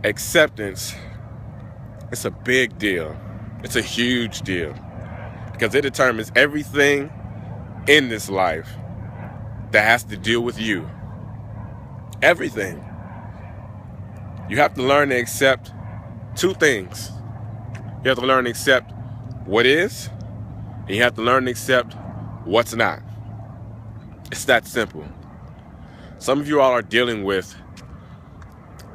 Acceptance, it's a big deal. It's a huge deal because it determines everything in this life that has to deal with you. Everything. You have to learn to accept two things. You have to learn to accept what is, and you have to learn to accept what's not. It's that simple. Some of you all are dealing with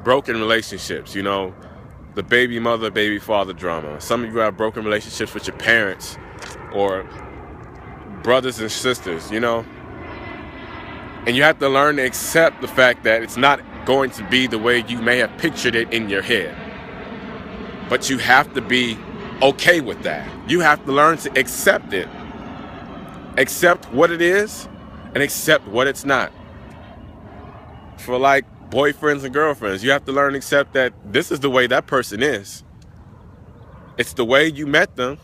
broken relationships, the baby mother, baby father drama. Some of you have broken relationships with your parents or brothers and sisters, And you have to learn to accept the fact that it's not going to be the way you may have pictured it in your head. But you have to be okay with that. You have to learn to accept it. Accept what it is and accept what it's not. For like boyfriends and girlfriends, you have to learn to accept that this is the way that person is. It's the way you met them,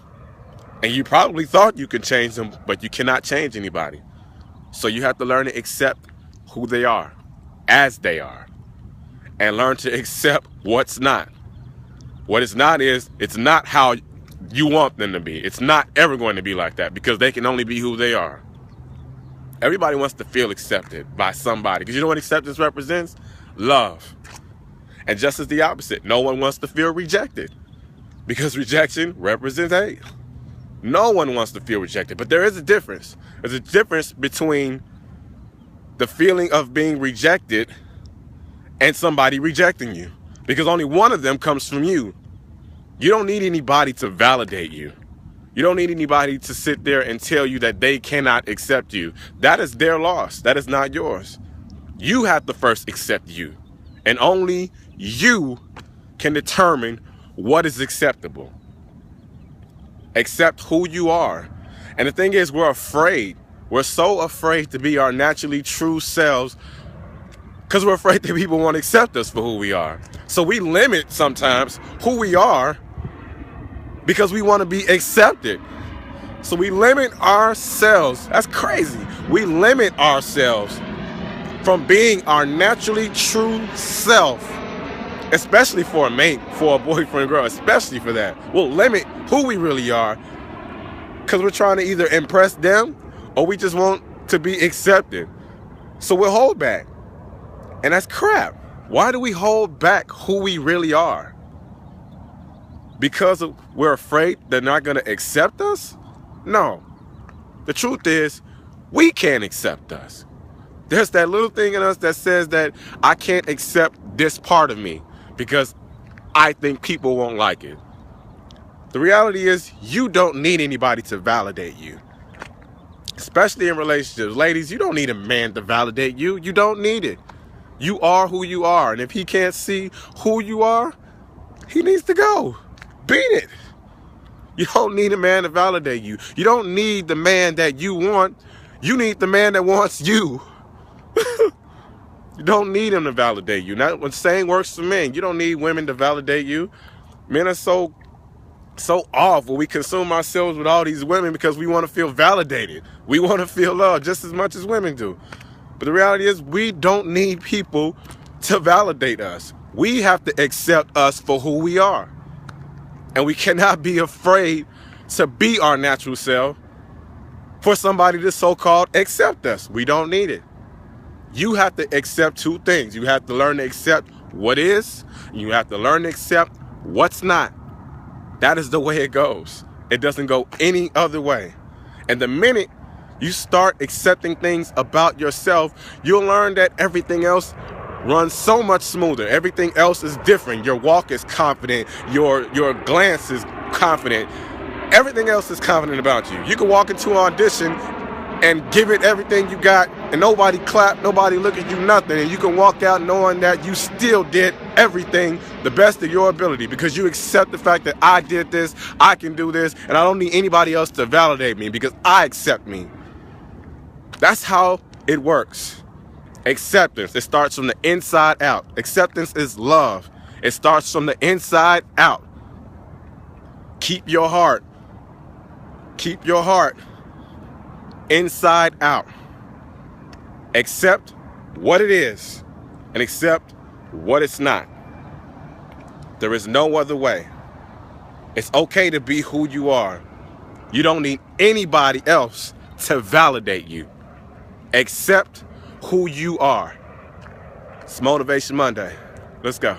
and you probably thought you could change them, but you cannot change anybody. So you have to learn to accept who they are, as they are, and learn to accept what's not. What it's not is, it's not how you want them to be. It's not ever going to be like that because they can only be who they are. Everybody wants to feel accepted by somebody because you know what acceptance represents? Love. And just as the opposite, no one wants to feel rejected because rejection represents hate. No one wants to feel rejected, but there is a difference. There's a difference between the feeling of being rejected and somebody rejecting you because only one of them comes from you. You don't need anybody to validate you. You don't need anybody to sit there and tell you that they cannot accept you. That is their loss. That is not yours. You have to first accept you. And only you can determine what is acceptable. Accept who you are. And the thing is, we're afraid. We're so afraid to be our naturally true selves because we're afraid that people won't accept us for who we are. So we limit sometimes who we are because we want to be accepted. So we limit ourselves. That's crazy. We limit ourselves from being our naturally true self, especially for a mate, for a boyfriend, girl, especially for that. We'll limit who we really are because we're trying to either impress them or we just want to be accepted. So we'll hold back. And that's crap. Why do we hold back who we really are? Because we're afraid they're not going to accept us? No. The truth is, we can't accept us. There's that little thing in us that says that I can't accept this part of me because I think people won't like it. The reality is, you don't need anybody to validate you. Especially in relationships. Ladies, you don't need a man to validate you. You don't need it. You are who you are. And if he can't see who you are, he needs to go. Beat it. You don't need a man to validate you. You don't need the man that you want. You need the man that wants you. You don't need him to validate you. Now, the same works for men. You don't need women to validate you. Men are so awful. We consume ourselves with all these women because we want to feel validated. We want to feel loved just as much as women do. But the reality is, we don't need people to validate us. We have to accept us for who we are. And we cannot be afraid to be our natural self for somebody to so-called accept us. We don't need it. You have to accept two things. You have to learn to accept what is, and you have to learn to accept what's not. That is the way it goes. It doesn't go any other way. And the minute you start accepting things about yourself, you'll learn that everything else runs so much smoother. Everything else is different. Your walk is confident. Your glance is confident. Everything else is confident about you. You can walk into an audition and give it everything you got and nobody clap, nobody look at you, nothing. And you can walk out knowing that you still did everything the best of your ability because you accept the fact that I did this, I can do this, and I don't need anybody else to validate me because I accept me. That's how it works. Acceptance, it starts from the inside out. Acceptance is love. It starts from the inside out. Keep your heart inside out. Accept what it is and accept what it's not. There is no other way. It's okay to be who you are. You don't need anybody else to validate you. Accept who you are. It's Motivation Monday. Let's go.